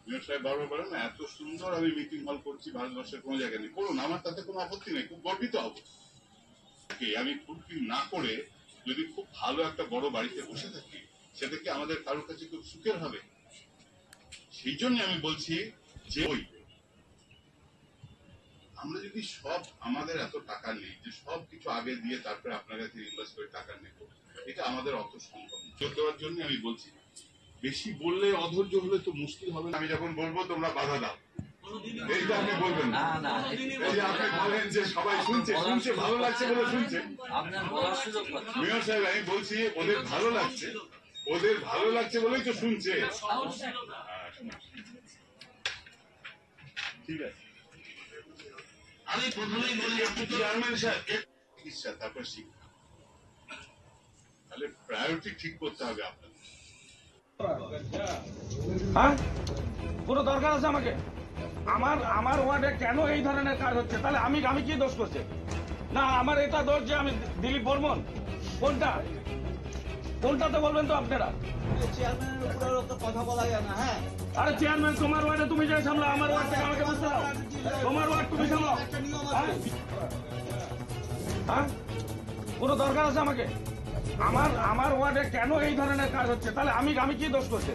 Mayor সাহেব বারবার বলেন না, এত সুন্দর আমি মিটিং হল করছি ভারতবর্ষের কোনো জায়গায় নেই, করুন, আমার তাতে কোনো আপত্তি নেই, খুব গর্বিত হব। আমি ফুলফিল না করে যদি খুব ভালো একটা বড় বাড়িতে বসে থাকি, সেটা কি আমাদের কারোর কাছে খুব সুখের হবে? সেই জন্য আমি বলছি যে ওই আমরা যদি সব, আমাদের এত টাকা নেই যে সব কিছু আগে দিয়ে তারপরে আপনার কাছে ইনভেস্ট করে টাকা নেব, এটা আমাদের অত সম্ভব না। জোর দেওয়ার জন্য আমি বলছি, বেশি বললে অধৈর্য হলে তো মুশকিল হবে। আমি যখন বলবো তোমরা বাধা দাও, এইটা আপনি বলবেন না। এই যে আপনি বলেন যে সবাই শুনছে, শুনছে ভালো লাগছে বলে শুনছে। মেয়র সাহেব আমি বলছি ওদের ভালো লাগছে, ওদের ভালো লাগছে বলেই তো শুনছে। ঠিক আছে, আমি প্রথমেই বলি আপনি চেয়ারম্যান সাহেব, চিকিৎসা তারপর শিক্ষা, তাহলে প্রায়োরিটি ঠিক করতে হবে আপনাদের। হ্যাঁ, কোনো দরকার আছে আমাকে? আমার ওয়ার্ডে কেন এই ধরনের কাজ হচ্ছে? তাহলে আমি কি দোষ করছি? না আমার এটা দোষ যে আমি দিলীপ বর্মন? কোনটাতে বলবেন তো আপনারা? চেয়ারম্যানের উপরে তো কথা বলা যায় না। হ্যাঁ, আরে চেয়ারম্যান তোমার ওয়ার্ডে তুমি যে সামলা, আমার ওয়ার্ড থেকে আমাকে বুঝতে দাও। তোমার ওয়ার্ড তুমি সামলাও। হ্যাঁ, কোনো দরকার আছে আমাকে? আমার ওয়ার্ডে কেন এই ধরনের কাজ হচ্ছে? তাহলে আমি কি দোষ করছি?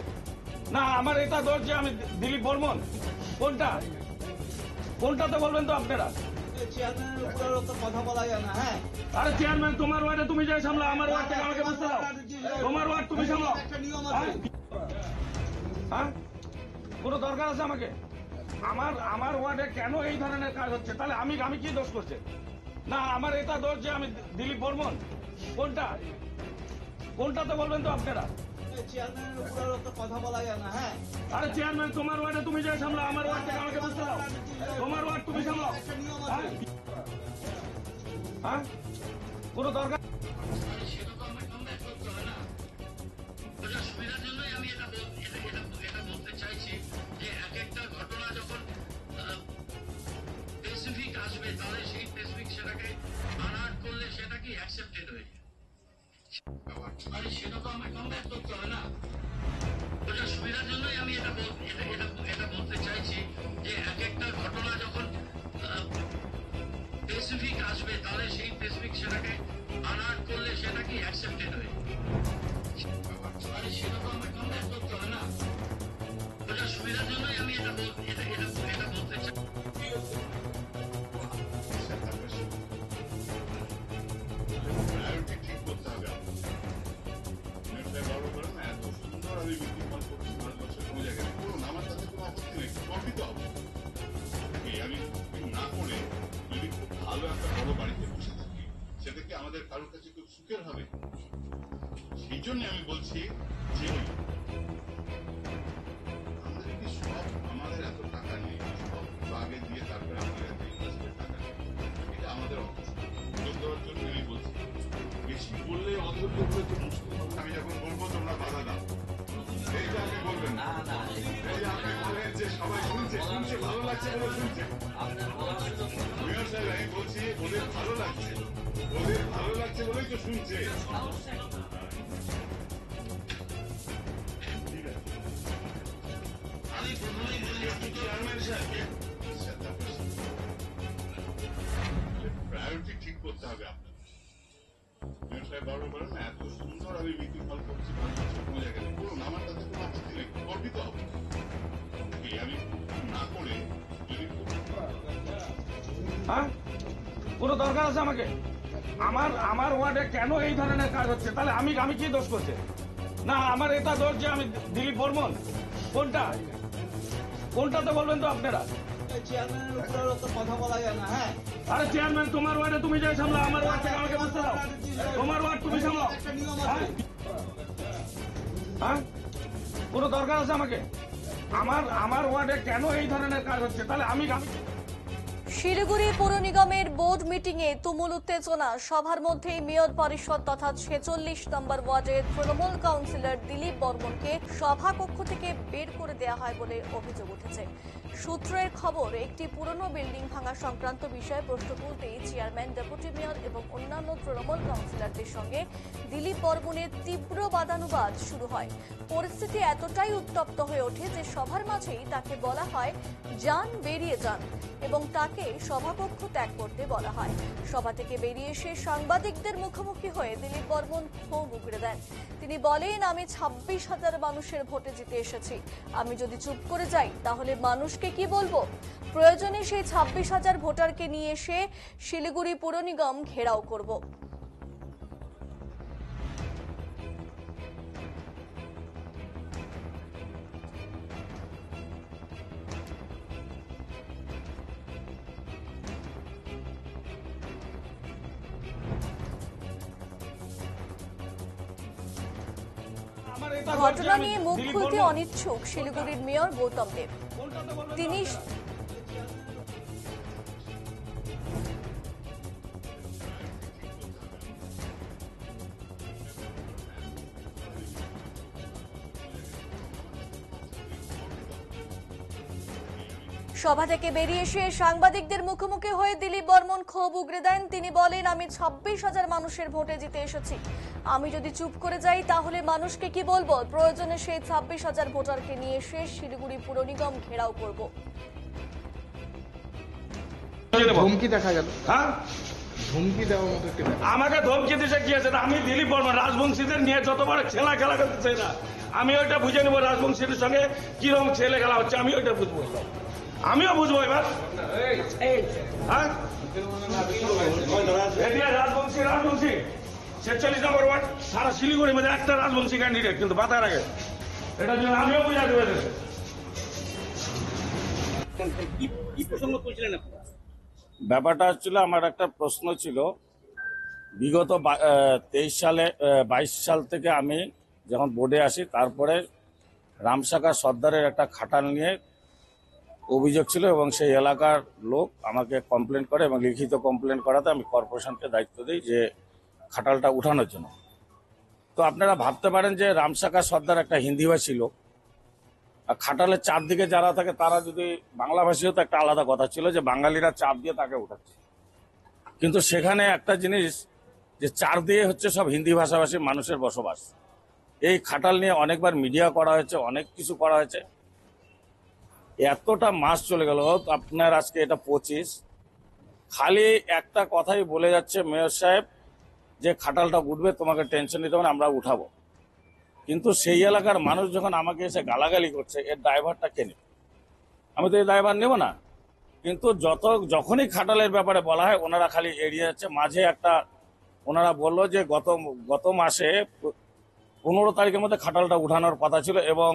না আমার এটা দোষ যে আমি দিলীপ বর্মন? কোনটাতে বলবেন তো আপনারা? চেয়ারম্যানের উপরে তো কথা বলা যায় না। হ্যাঁ, আরে চেয়ারম্যান তোমার ওয়ার্ডে তুমি যে সামলা, আমার ওয়ার্ড থেকে আমাকে বুঝতে দাও। তোমার ওয়ার্ড তুমি সামলাও। হ্যাঁ, কোনো দরকার আছে আমাকে? আমার ওয়ার্ডে কেন এই ধরনের কাজ হচ্ছে? তাহলে আমি কি দোষ করছি? না আমার এটা দোষ যে আমি দিলীপ বর্মন? কোনটাতে বলবেন তো আপনারা? চেয়ারম্যানের উপরে তো কথা বলা যায় না। হ্যাঁ, আরে চেয়ারম্যান তোমার ওয়ার্ডে তুমি যে সামলা, আমার ওয়ার্ড থেকে আমাকে বুঝতে দাও। তোমার ওয়ার্ড তুমি সামলাও। হ্যাঁ, কোনো দরকার আসবে তাহলে সেই স্পেসিফিক সেটাকে আনার করলে সেটা কি অ্যাকসেপ্টেড হয়ে যায়। মানে সেটা তো আমাকে কমব্যাক করতে হবে না। ওটা সুবিধার জন্যই আমি এটা বলতে চাইছি যে এক একটা ঘটনা যখন স্পেসিফিক আসবে তাহলে সেই স্পেসিফিক সেটাকে আনার করলে সেটা কি অ্যাকসেপ্টেড হয়ে যায়। মানে সেটা তো আমাকে কমব্যাক করতে হবে না। ওটা সুবিধার জন্যই আমি এটা বলতে চাই। প্রায়োরিটি ঠিক করতে হবে আপনাদের। না, এত সুন্দর আমি মিটিং হল করছি ভারতবর্ষের কোনো জায়গায় নেই, করুন, আমার তাতে কোনো আপত্তি নেই, খুব গর্বিত হব। আমি না করে যদি খুব ভালো একটা বড় বাড়িতে বসে থাকি, সেটা কি আমাদের কারোর কাছে খুব সুখের হবে? সেই জন্য আমি বলছি যে আমরা যদি সব, আমাদের এত টাকা নেই সব কিছু আগে দিয়ে তারপরে আপনার কাছে ইনভেস্ট করে টাকা নেব, এটা আমাদের অত সুযোগ দেওয়ার জন্য আমি বলছি, বেশি বললে অধৈর্য হলে তো মুশকিল হবে। আমি যখন বলবো তোমরা বাধা দাও, এইটা আপনি বলবেন না। এই যে আপনি বলেন যে সবাই শুনছে, শুনছে ভালো লাগছে বলে শুনছে। মেয়র সাহেব আমি বলছি ওদের ভালো লাগছে, ওদের ভালো লাগছে বলেই তো শুনছে। ঠিক আছে, আমি প্রথমেই বলি আপনি চেয়ারম্যান সাহেব, প্রায়োরিটি ঠিক করতে হবে আপনাদের। মেয়র সাহেব বারবার বলেন না, এত সুন্দর আমি মিটিং হল করছি ভারতবর্ষের কোনো জায়গায় নেই, করুন, আমার তাতে কোনো আপত্তি নেই, খুব গর্বিত হব। আমি না করে যদি হ্যাঁ, কোনো দরকার আছে আমাকে? আমার ওয়ার্ডে কেন এই ধরনের কাজ হচ্ছে? তাহলে আমি কি দোষ করছি? না আমার এটা দোষ যে আমি দিলীপ বর্মন? কোনটাতে বলবেন তো আপনারা? চেয়ারম্যানের উপরে তো কথা বলা যায় না। হ্যাঁ, আরে চেয়ারম্যান তোমার ওয়ার্ডে তুমি যে সামলা, আমার ওয়ার্ড থেকে আমাকে বুঝতে দাও। তোমার ওয়ার্ড তুমি সামলাও। হ্যাঁ, কোনো দরকার আছে আমাকে? আমার ওয়ার্ডে কেন এই ধরনের কাজ হচ্ছে? তাহলে আমি শিলিগুড়ি পৌর নিগমের বোর্ড মিটিংয়ে তুমুল উত্তেজনা। সভার মধ্যেই মেয়র পরিষদ তথা 46 নম্বর ওয়ার্ডের তৃণমূল কাউন্সিলর দিলীপ বর্মনকে সভাকক্ষ থেকে বের করে দেওয়া হয় বলে অভিযোগ উঠেছে। সূত্রের খবর, একটি পুরনো বিল্ডিং ভাঙা সংক্রান্ত বিষয়ে প্রশ্ন তুলতেই চেয়ারম্যান, ডেপুটি মেয়র এবং অন্যান্য তৃণমূল কাউন্সিলরদের সঙ্গে দিলীপ বর্মনের তীব্র বাদানুবাদ শুরু হয়। পরিস্থিতি এতটাই উত্তপ্ত হয়ে ওঠে যে সভার মাঝেই তাকে বলা হয় যান, বেরিয়ে যান, এবং তাকে সভাকক্ষ ত্যাগ করতে বলা হয়। সভা থেকে বেরিয়ে এসে সাংবাদিকদের মুখোমুখি হয়ে দিলীপ বর্মন ক্ষোভ উগড়ে দেন। তিনি বলেন, আমি 26,000 মানুষের ভোটে জিতে এসেছি। আমি যদি চুপ করে যাই তাহলে মানুষকে কি বলবো? প্রয়োজনে সেই 26,000 ভোটারকে নিয়ে এসে শিলিগুড়ি পুর নিগম ঘেরাও করব। ঘটনা নিয়ে মুখ খুলতে অনিচ্ছুক শিলিগুড়ির মেয়র গৌতম দেব। তিনি সভা থেকে বেরিয়ে এসে সাংবাদিকদের মুখোমুখি হয়ে দিলীপ বর্মন ক্ষোভ উগড়ে দেন। তিনি বলেন, আমি 26,000 মানুষের ভোটে জিতে এসেছি। আমি যদি চুপ করে যাই তাহলে মানুষকে কি বলবো? প্রয়োজনে সেই 26,000 ভোটারকে নিয়ে এসে শিলিগুড়ি পুর নিগম ঘেরাও করব। ধমকি দেখা গেল, হ্যাঁ, ধমকি দেওয়ার মতো একটি ব্যাপার। আমাকে ধমকি দিছে কি আছে? আমি দিলীপ বর্মন রাজবংশীদের নিয়ে যতবার খেলা করতেছে না, আমি ওইটা বুঝে নেবো রাজবংশীদের সঙ্গে কিরকম ছেলে খেলা হচ্ছে, আমি ওইটা বুঝবো, আমিও বুঝবো এবার। হ্যাঁ, রাজবংশী 46 নম্বর ওয়ার্ড, সারা শিলিগুড়ির মধ্যে একটা রাজবংশী ক্যান্ডিডেট, কিন্তু বাতার আগে এটার জন্য আমিও বুঝাতে পেরেছি। ব্যাপারটা হচ্ছিল, আমার একটা প্রশ্ন ছিল, বিগত 22 সাল থেকে আমি যখন বোর্ডে আসি, তারপরে রামশাখা সর্দারের একটা খাটাল নিয়ে অভিযোগ ছিল এবং সেই এলাকার লোক আমাকে কমপ্লেন করে এবং লিখিত কমপ্লেন করাতে আমি কর্পোরেশনকে দায়িত্ব দিই যে খাটালটা উঠানোর জন্য। তো আপনারা ভাবতে পারেন যে রামশাখা সর্দার একটা হিন্দিভাষী লোক, আর খাটালের চারদিকে যারা থাকে তারা যদি বাংলাভাষী হতো একটা আলাদা কথা ছিল, যে বাঙালিরা চাপ দিয়ে তাকে উঠাচ্ছে। কিন্তু সেখানে একটা জিনিস, যে চার দিয়ে হচ্ছে সব হিন্দি ভাষাভাষী মানুষের বসবাস। এই খাটাল নিয়ে অনেকবার মিডিয়া করা হয়েছে, অনেক কিছু করা হয়েছে, এতটা মাস চলে গেল। আপনার আজকে এটা 25, খালি একটা কথাই বলে যাচ্ছে মেয়র সাহেব যে খাটালটা উঠবে, তোমাকে টেনশন নিতে হবে না, আমরা উঠাবো। কিন্তু সেই এলাকার মানুষ যখন আমাকে এসে গালাগালি করছে, এর ড্রাইভারটা কে নেবে? আমি তো এই ড্রাইভার নেব না। কিন্তু যখনই খাটালের ব্যাপারে বলা হয়, ওনারা খালি এড়িয়ে যাচ্ছে। মাঝে একটা ওনারা বললো যে গত মাসে 15 তারিখের মধ্যে খাটালটা উঠানোর কথা ছিল, এবং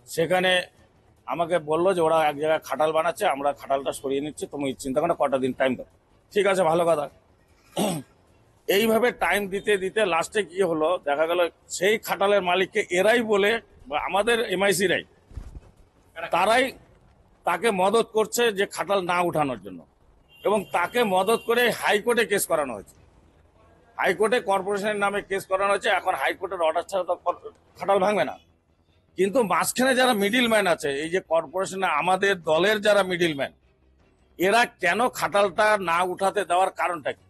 সেখানে আমাকে বললো যে ওরা এক জায়গায় খাটাল বানাচ্ছে, আমরা খাটালটা সরিয়ে নিচ্ছি, তুমি চিন্তা করো, কটা দিন টাইম দাও। ঠিক আছে, ভালো কথা। এইভাবে টাইম দিতে দিতে লাস্টে কি হলো, দেখা গেল সেই খাটালের মালিককে এরাই বলে, বা আমাদের এমআইসিরাই, তারাই তাকে মদত করছে যে খাটাল না উঠানোর জন্য, এবং তাকে মদত করে হাইকোর্টে কেস করানো হয়েছে। হাইকোর্টে কর্পোরেশনের নামে কেস করানো হয়েছে। এখন হাইকোর্টের অর্ডার ছাড়া তো খাটাল ভাঙবে না। কিন্তু মাঝখানে যারা মিডিল ম্যান আছে, এই যে কর্পোরেশনে আমাদের দলের যারা মিডিল ম্যান, এরা কেন খাটালটা না উঠাতে দেওয়ার কারণটা কি?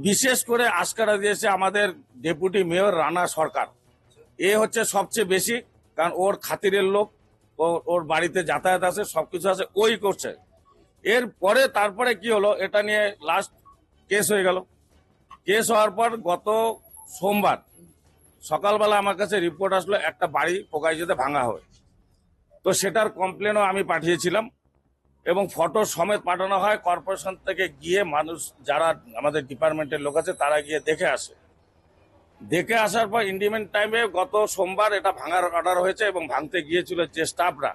বিশেষ করে আশকারা দিয়েছে আমাদের ডেপুটি মেয়র রানা সরকার। এ হচ্ছে সবচেয়ে বেশি, কারণ ওর খাতিরের লোক, ওর বাড়িতে যাতায়াত আছে, সবকিছু আছে, ওই করছে। এরপরে তারপরে কি হলো, এটা নিয়ে লাস্ট কেস হয়ে গেল। কেস হওয়ার পর গত সোমবার সকালবেলা আমার কাছে রিপোর্ট আসলো একটা বাড়ি পোকাইজেতে ভাঙা হয়। তো সেটার কমপ্লেনও আমি পাঠিয়েছিলাম এবং ফটো সমেত পাঠানো হয়। কর্পোরেশন থেকে গিয়ে মানুষ, যারা আমাদের ডিপার্টমেন্টের লোক আছে, তারা গিয়ে দেখে আসে। দেখে আসার পর ইন্ডিমেন্ট টাইমে গত সোমবার এটা ভাঙার অর্ডার হয়েছে এবং ভাঙতে গিয়েছিল যে স্টাফরা।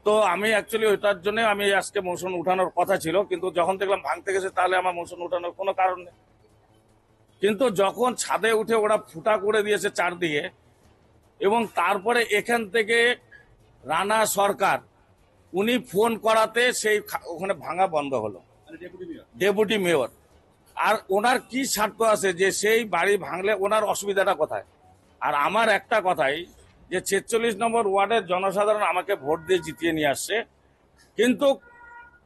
তো আমি অ্যাকচুয়ালি ওইটার জন্য আমি আজকে মোশন উঠানোর কথা ছিল, কিন্তু যখন দেখলাম ভাঙতে গেছে, তাহলে আমার মোশন উঠানোর কোনো কারণ নেই। কিন্তু যখন ছাদে উঠে ওরা ফুটা করে দিয়েছে চারদিকে, এবং তারপরে এখান থেকে রানা সরকার উনি ফোন করাতে সেই ওখানে ভাঙা বন্ধ হলো, ডেপুটি মেয়র। আর ওনার কি স্বার্থ আছে যে সেই বাড়ি ভাঙলে ওনার অসুবিধাটা কোথায়? আর আমার একটা কথাই যে 46 নম্বর ওয়ার্ডের জনসাধারণ আমাকে ভোট দিয়ে জিতিয়ে নিয়ে আসছে, কিন্তু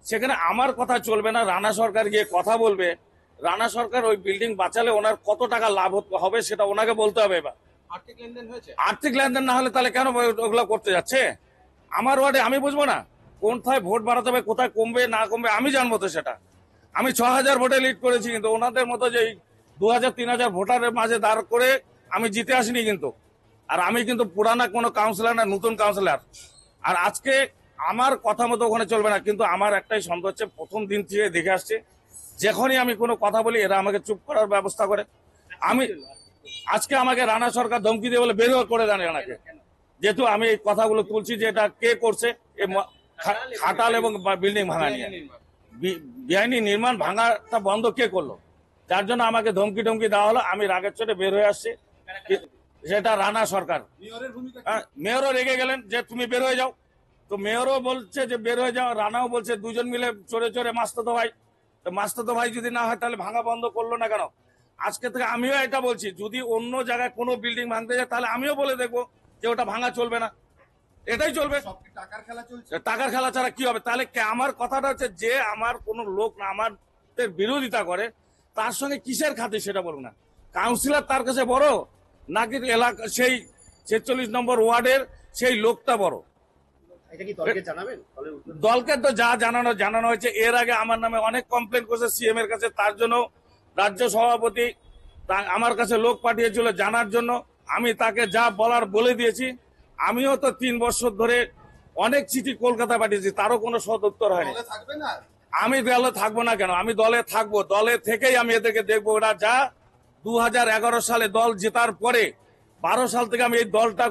সেখানে আমার কথা চলবে না, রানা সরকার গিয়ে কথা বলবে। রানা সরকার ওই বিল্ডিং বাঁচালে ওনার কত টাকা লাভ হবে সেটা ওনাকে বলতে হবে। এবার আর্থিক লেনদেন না হলে তাহলে কেন ওগুলো করতে যাচ্ছে? আমার ওয়ার্ডে আমি বুঝবো না কোথায় ভোট বাড়াতে হবে, কোথায় কমবে না কমবে আমি জানবো তো সেটা। আমি 6000 ভোটে লিড করেছি, কিন্তু ওনাদের মতো যে 2000-3000 ভোটারের মাঝে দাঁড় করে আমি জিতে আসিনি কিন্তু। আর আমি কিন্তু পুরানা কোনো কাউন্সিলর না, নতুন কাউন্সিলর। আর আজকে আমার কথা মতো ওখানে চলবে না, কিন্তু আমার একটাই সন্দেহ হচ্ছে, প্রথম দিন থেকে দেখে আসছে যখনই আমি কোনো কথা বলি এরা আমাকে চুপ করার ব্যবস্থা করে। আমি আজকে আমাকে রানা সরকার ধমকি দিয়ে বলে বের করে দেন রানাকে, যেহেতু আমি এই কথাগুলো তুলছি যে এটা কে করছে, খাটাল এবং বিল্ডিং ভাঙা নিয়ে বেআইনি নির্মাণ ভাঙাটা বন্ধ কে করলো, যার জন্য আমাকে ধমকি টমকি দেওয়া হলো। আমি রাগের চোটে বের হয়ে আসছি, সেটা রানা সরকার। মেয়রও রেগে গেলেন যে তুমি বের হয়ে যাও, তো মেয়রও বলছে যে বের হয়ে যাও, রানাও বলছে, দুজন মিলে চড়ে চড়ে মাস্তাতো ভাই। তো মাস্তাতো ভাই যদি না হয় তাহলে ভাঙা বন্ধ করলো না কেন? আজকে থেকে আমিও এটা বলছি, যদি অন্য জায়গায় কোনো বিল্ডিং ভাঙতে যায় তাহলে আমিও বলে দেখবো যে ওটা ভাঙা চলবে না, এটাই চলবে। টাকার খেলা ছাড়া কি হবে? তাহলে আমার কথাটা হচ্ছে যে আমার কোন লোক না আমাদের বিরোধিতা করে তার সঙ্গে কিসের খাতে সেটা বলুন না। কাউন্সিলর তার কাছে বড় নাকি এলাকা সেই 46 নম্বর ওয়ার্ডের সেই লোকটা বড়? দলকে তো যা জানানো হয়েছে, এর আগে আমার নামে অনেক কমপ্লেন করেছে সিএম এর কাছে, তার জন্য রাজ্য সভাপতি আমার কাছে লোক পাঠিয়েছিল জানার জন্য। আমি তাকে যা বলার বলে দিয়েছি। আমিও তো 3 বছর ধরে অনেক চিঠি কলকাতা পাঠিয়েছি, তারও কোনো সদ উত্তর হয়নি। আমি দলে থাকবো না কেন? আমি দলে থাকবো, দলে থেকেই আমি এদেরকে দেখবো। ওরা যা 2011 সালে দল জেতার পরে 12 সাল থেকে আমি এই দলটা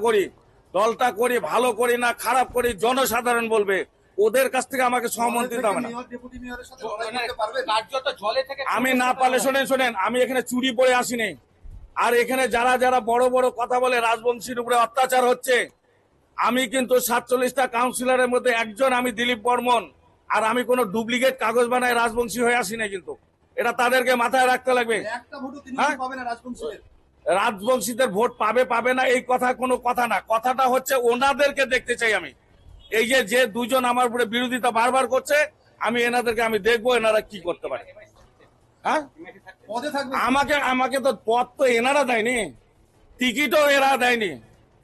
করি ভালো করি না খারাপ করি, জনসাধারণ বলবে। ওদের কাছ থেকে আমাকে সহমত দিতে হবে না। আমি না পারলে শোনেন, আমি এখানে চুরি পরে আসিনি। আর এখানে যারা যারা বড় বড় কথা বলে রাজবংশীর উপরে অত্যাচার হচ্ছে, আমি কিন্তু 47টা কাউন্সিলরের মধ্যে একজন, আমি দিলীপ বর্মন। আর আমি কোনো ডুপ্লিকেট কাগজ বানায় রাজবংশী হয়ে আসি না কিন্তু, এটা তাদেরকে মাথায় রাখতে লাগবে। রাজবংশীদের ভোট পাবে না এই কথা কোনো কথা না, কথাটা হচ্ছে ওনাদেরকে দেখতে চাই আমি। এই যে দুজন আমার উপরে বিরোধিতা বারবার করছে, আমি এনাদেরকে আমি দেখবো এনারা কি করতে পারে। হ্যাঁ, আমাকে তো পদ তো এনারা দেয়নি, টিকিটও এরা দেয়নি।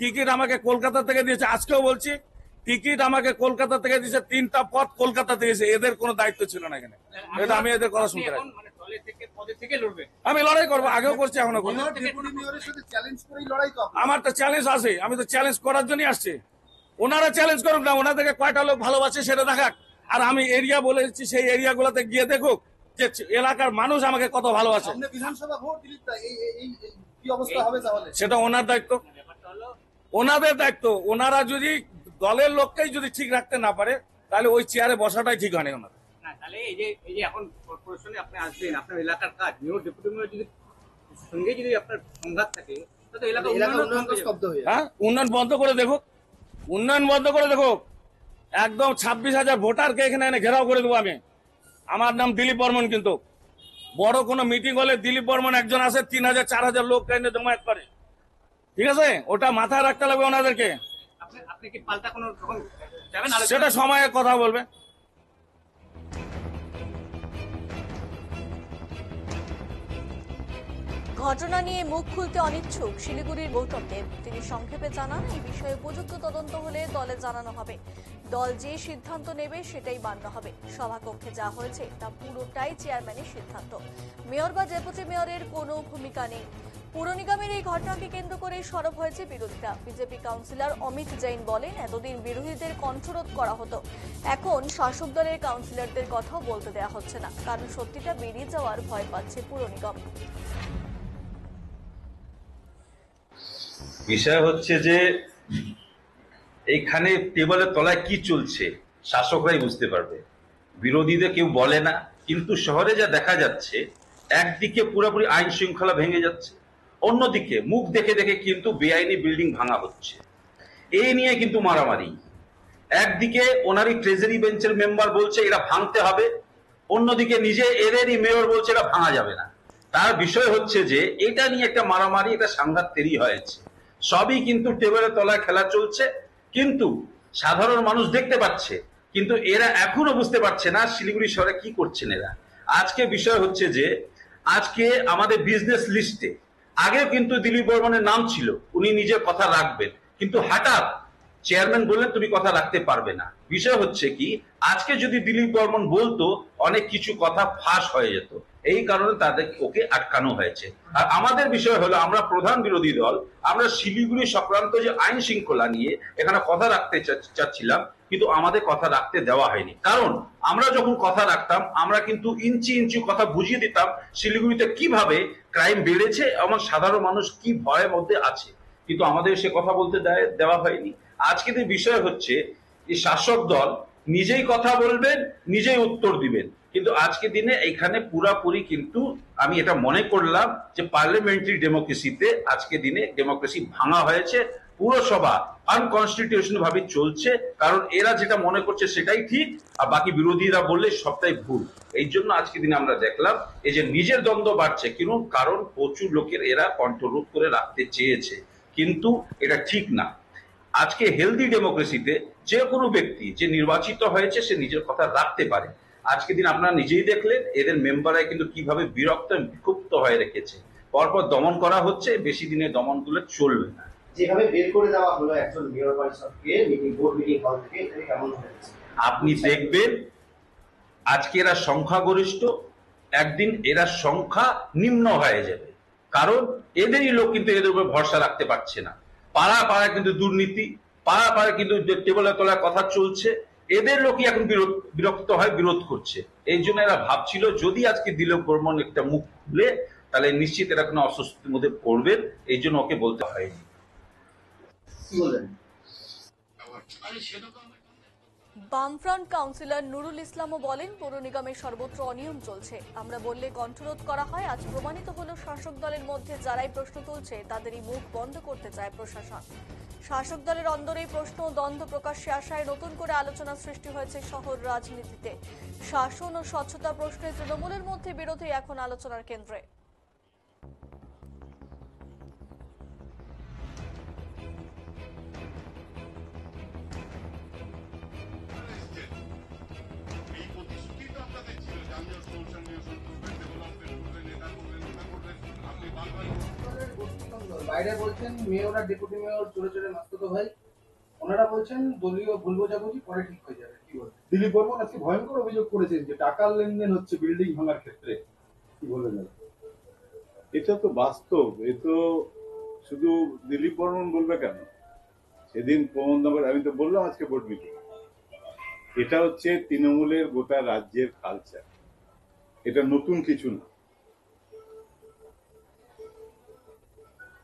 টিকিট আমাকে কলকাতা থেকে দিয়েছে, আজকেও বলছি টিকিট আমাকে কলকাতা থেকে দিয়েছে, 3টা পদ কলকাতা দিয়েছে। এদের কোনো দায়িত্ব ছিল না এখানে, এটা আমি এদের কথা শুনতে পারি। আমি লড়াই করবো, আগেও করছি, এখনো করবো। আমার তো চ্যালেঞ্জ আছে, আমি তো চ্যালেঞ্জ করার জন্যই আসছি। ওনারা চ্যালেঞ্জ করুক না, ওনাদেরকে কয়টা লোক ভালোবাসে সেটা দেখাক। আর আমি এরিয়া বলেছি, সেই এরিয়া গুলোতে গিয়ে দেখুক যে এলাকার মানুষ আমাকে কত ভালোবাসে। সেটা ওনার দায়িত্ব, ওনাদের দায়িত্ব। ওনারা যদি দলের লোককেই যদি ঠিক রাখতে না পারে তাহলে ওই চেয়ারে বসাটাই ঠিক হয়নি ওনার। তাহলে এই যে এখন কর্পোরেশনে আপনি আসবেন, আপনার এলাকার কাজ মেয়র ডেপুটি মেয়র যদি সঙ্গে যদি আপনার সংঘাত থাকে তাহলে এলাকা হ্যাঁ, উন্নয়ন বন্ধ করে দেখুক, উন্নয়ন বন্ধ করে দেখুক। একদম 26,000 ভোটারকে এখানে এনে ঘেরাও করে দেবো আমি। আমার নাম দিলীপ বর্মন, কিন্তু বড় কোনো মিটিং হলে দিলীপ বর্মন একজন আসে, 3,000-4,000 লোক এনে জমায়েত করে। ঠিক আছে, ওটা মাথায় রাখতে লাগবে ওনাদেরকে। আপনি কি পাল্টা কোনো যাবেন? সেটা সময়ে কথা বলবে। ঘটনা নিয়ে মুখ খুলতে অনিচ্ছুক শিলিগুড়ির গৌতম দেব। তিনি সংক্ষেপে জানান, এই বিষয়ে উপযুক্ত তদন্ত হলে দলে জানানো হবে। দল যে সিদ্ধান্ত নেবে সেটাই মান্য হবে। সভাকক্ষে যা হয়েছে তা পুরোটাই চেয়ারম্যানের সিদ্ধান্ত, মেয়র বা ডেপুটি মেয়রের কোনো ভূমিকা নেই। পুর নিগমের এই ঘটনাকে কেন্দ্র করে সরব হয়েছে বিরোধিতা। বিজেপি কাউন্সিলর অমিত জৈন বলেন, এতদিন বিরোধীদের কণ্ঠরোধ করা হতো, এখন শাসক দলের কাউন্সিলরদের কথাও বলতে দেওয়া হচ্ছে না, কারণ সত্যিটা বেরিয়ে যাওয়ার ভয় পাচ্ছে পুর নিগম। বিষয় হচ্ছে যে এইখানে টেবলের তলায় কি চলছে শাসকরাই বুঝতে পারবে, বিরোধীদের কেউ বলে না। কিন্তু শহরে যা দেখা যাচ্ছে, একদিকে পুরোপুরি আইন শৃঙ্খলা ভেঙে যাচ্ছে, অন্যদিকে মুখ দেখে দেখে কিন্তু বেআইনি বিল্ডিং ভাঙা হচ্ছে। এই নিয়ে কিন্তু মারামারি, একদিকে ওনারই ট্রেজারি বেঞ্চের মেম্বার বলছে এরা ভাঙতে হবে, অন্যদিকে নিজে এদেরই মেয়র বলছে এটা ভাঙা যাবে না। তার বিষয় হচ্ছে যে এটা নিয়ে একটা মারামারি, এটা সাংঘাত তৈরি হয়েছে। সবই কিন্তু টেবিলের তলায় খেলা চলছে, কিন্তু সাধারণ মানুষ দেখতে পাচ্ছে, কিন্তু এরা এখনো বুঝতে পারছে না শিলিগুড়ি শহরে কি করছেন এরা। আজকে বিষয় হচ্ছে যে আজকে আমাদের বিজনেস লিস্টে আগেও কিন্তু দিলীপ বর্মনের নাম ছিল, উনি নিজের কথা রাখবেন, কিন্তু হঠাৎ চেয়ারম্যান বললেন তুমি কথা রাখতে পারবে না। বিষয় হচ্ছে কি, আজকে যদি দিলীপ বর্মন বলতো অনেক কিছু কথা ফাঁস হয়ে যেত, এই কারণে তাদের ওকে আটকানো হয়েছে। আর আমাদের বিষয় হলো আমরা প্রধান বিরোধী দল, আমরা শিলিগুড়ি সংক্রান্ত যে আইন শৃঙ্খলা নিয়ে এখানে কথা রাখতে চাচ্ছিলাম, কিন্তু আমাদের কথা রাখতে দেওয়া হয়নি। কারণ আমরা যখন কথা রাখতাম আমরা কিন্তু ইঞ্চি ইঞ্চি কথা বুঝিয়ে দিতাম শিলিগুড়িতে কিভাবে ক্রাইম বেড়েছে এবং সাধারণ মানুষ কি ভয়ের মধ্যে আছে, কিন্তু আমাদের সে কথা বলতে দেওয়া হয়নি। আজকে যে বিষয় হচ্ছে এই শাসক দল নিজেই কথা বলবেন, নিজেই উত্তর দিবেন, কিন্তু আজকে দিনে এখানে পুরাপুরি কিন্তু আমি এটা মনে করলাম যে পার্লামেন্টারি ডেমোক্রেসিতে আজকে দিনে ডেমোক্রেসি ভাঙা হয়েছে। পুরসভা আনকনস্টিটিউশনাল ভাবে চলছে, কারণ এরা যেটা মনে করছে সেটাই ঠিক, আর বাকি বিরোধীরা বললে সবটাই ভুল। এই জন্য আজকে দিনে আমরা দেখলাম এই যে নিজের দ্বন্দ্ব বাড়ছে, কিন্তু কারণ প্রচুর লোকের এরা কন্ট্রোল করে রাখতে চেয়েছে, কিন্তু এটা ঠিক না। আজকে হেলদি ডেমোক্রেসিতে যে কোনো ব্যক্তি যে নির্বাচিত হয়েছে সে নিজের কথা রাখতে পারে। আজকে দিন আপনারা নিজেই দেখলেন এদের মেম্বাররা কিন্তু কিভাবে বিরক্ত বিক্ষুব্ধ হয়ে রেখেছে, পরপর দমন করা হচ্ছে, বেশি দিনে দমনগুলো চলবে না। যেভাবে বের করে দেওয়া হলো একজন মেয়র পরিষদকে বোর্ড মিটিং হল থেকে, এটা কেমন হয়েছে? আপনি দেখবেন আজকে এরা সংখ্যাগরিষ্ঠ, একদিন এরা সংখ্যা নিম্ন হয়ে যাবে, কারণ এদেরই লোক কিন্তু এদের উপর ভরসা রাখতে পারছে না। পাড়া পাড়া কিন্তু দুর্নীতি, পাড়া পাড়া কিন্তু টেবিলের তলায় কথা চলছে, এদের লোকই এখন বিরক্ত হয়, বিরোধ করছে। এই জন্য এরা ভাবছিল যদি আজকে দিলীপ বর্মন একটা মুখ খুলে তাহলে নিশ্চিত এরা কোনো অস্বস্তির মধ্যে পড়বেন, এই জন্য ওকে বলতে হয়নি। বামফ্রন্ট কাউন্সিলর নুরুল ইসলামও বলেন পৌর নিগমের সর্বত্র অনিয়ম চলছে, আমরা বললে কণ্ঠরোধ করা হয়। আজ প্রমাণিত হলো শাসক দলের মধ্যে যারাই প্রশ্ন তুলছে তাদেরই মুখ বন্ধ করতে চায় প্রশাসন। শাসক দলের অন্দরেই প্রশ্ন ও দ্বন্দ্ব প্রকাশ্যে আসায় নতুন করে আলোচনা সৃষ্টি হয়েছে শহর রাজনীতিতে। শাসন ও স্বচ্ছতা প্রশ্নে তৃণমূলের মধ্যে বিরোধী এখন আলোচনার কেন্দ্রে। এই প্রতিশ্রুতি তো আপনাদের ছিল, যানজট সমস্যা নিরসন করবেন, ডেভেলপমেন্ট করবেন, এটা করবেন, ওটা করবেন, আপনি বারবার বাইরে বলছেন মেয়র আর ডেপুটি মেয়র চলে চলে মাস্তুতো ভাই, ওনারা বলছেন দলীয় ভুল বোঝাবুঝি পরে ঠিক হয়ে যাবে। কি বলবেন? দিলীপ বর্মন আজকে ভয়ঙ্কর অভিযোগ করেছেন যে টাকার লেনদেন হচ্ছে বিল্ডিং ভাঙার ক্ষেত্রে, কি বলবেন? এটা তো বাস্তব, এ তো শুধু দিলীপ বর্মন বলবে কেন, সেদিন প্রমোদনগর আমি তো বললাম আজকে বোর্ড মিটিং, এটা হচ্ছে তৃণমূলের গোটা রাজ্যের কালচার, এটা নতুন কিছু না।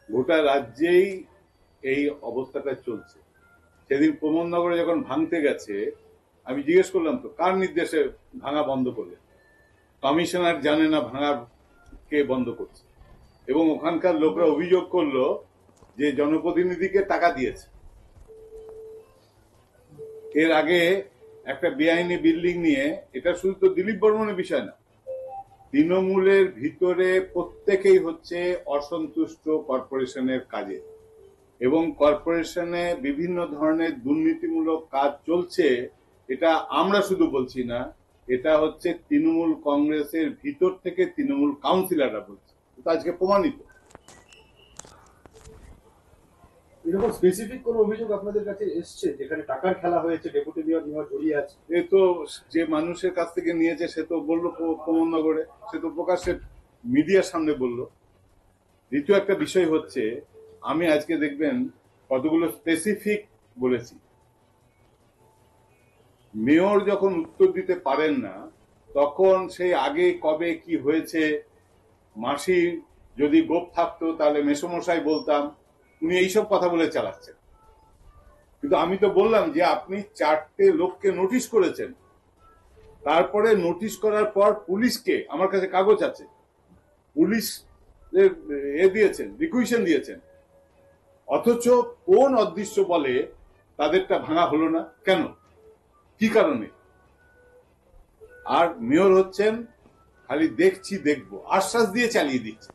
গোটা রাজ্যেই এই অবস্থাটা চলছে। সেদিন প্রমোদনগরে যখন ভাঙতে গেছে আমি জিজ্ঞেস করলাম তো কার নির্দেশে ভাঙা বন্ধ করলেন, কমিশনার জানে না ভাঙা কে বন্ধ করছে, এবং ওখানকার লোকরা অভিযোগ করলো যে জনপ্রতিনিধিকে টাকা দিয়েছে। এর আগে একটা বেআইনি বিল্ডিং নিয়ে, এটা শুধু তো দিলীপ বর্মনের বিষয় না, তৃণমূলের ভিতরে প্রত্যেকেই হচ্ছে অসন্তুষ্ট কর্পোরেশনের কাজে, এবং কর্পোরেশনে বিভিন্ন ধরনের দুর্নীতিমূলক কাজ চলছে। এটা আমরা শুধু বলছি না, এটা হচ্ছে তৃণমূল কংগ্রেসের ভিতর থেকে তৃণমূল কাউন্সিলররা বলছে, এটা আজকে প্রমাণিত। এরকম স্পেসিফিক কোন অভিযোগ আপনাদের কাছে এসছে যেখানে টাকার খেলা হয়েছে, ডেপুটি মেয়র জড়িয়ে আছে? এ তো যে মানুষের কাছ থেকে নিয়েছে সে তো বললো প্রমোদনগরে, সে তো প্রকাশ্যে মিডিয়ার সামনে বললো। দ্বিতীয় একটা বিষয় হচ্ছে, আমি আজকে দেখবেন কতগুলো স্পেসিফিক বলেছি। মেয়র যখন উত্তর দিতে পারেন না তখন সেই আগে কবে কি হয়েছে, মাসি যদি গোপ থাকতো তাহলে মেসমশাই বলতাম, উনি এইসব কথা বলে চালাচ্ছেন। কিন্তু আমি তো বললাম যে আপনি 4টে লোককে নোটিশ করেছেন, তারপরে নোটিশ করার পর পুলিশকে, আমার কাছে কাগজ আছে, পুলিশ দিয়েছেন, রিকুইশন দিয়েছেন, অথচ কোন অদৃশ্য বলে তাদেরটা ভাঙা হলো না কেন? কি কারণে? আর মেয়র হচ্ছেন খালি দেখছি দেখবো আশ্বাস দিয়ে চালিয়ে দিচ্ছে।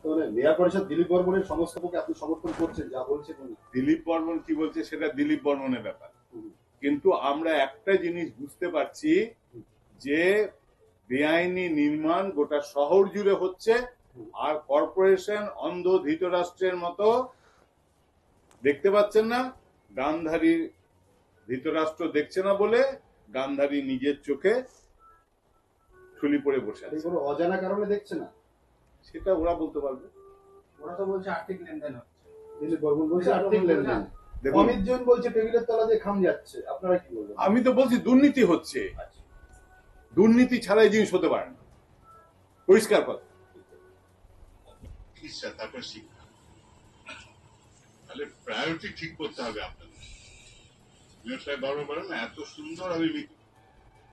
তো মানে মেয়র পরিষদ দিলীপ বর্মনের সংস্থাপকে আপনি সমর্থন করছেন যা বলছেন উনি? দিলীপ বর্মন কি বলছে সেটা দিলীপ বর্মনের ব্যাপার, কিন্তু আমরা একটা জিনিস বুঝতে পারছি যে বেআইনি নির্মাণ গোটা শহর জুড়ে হচ্ছে, আর কর্পোরেশন অন্ধ ধৃতরাষ্ট্রের মতো দেখতে পাচ্ছেন না। গান্ধারী ধৃতরাষ্ট্র দেখছে না বলে গান্ধারী নিজের চোখে ঠুলি পড়ে বসে আছে। কোনো অজানা কারণে দেখছে না, সেটা ওরা বলতে পারবে। ওরা তো বলছে আর্থিক লেনদেন হচ্ছে। দিলীপ বর্মন বলছে আর্থিক লেনদেন, দেখুন, অমিত জৈন বলছে টেবিলের তলা দিয়ে খাম যাচ্ছে, আপনারা কি বলবেন? আমি তো বলছি দুর্নীতি হচ্ছে, দুর্নীতি ছাড়া এই জিনিস হতে পারে না, পরিষ্কার কথা। চিকিৎসা তারপর শিক্ষা, তাহলে প্রায়োরিটি ঠিক করতে হবে আপনাদের। মেয়র সাহেব বারবার বলেন না এত সুন্দর আমি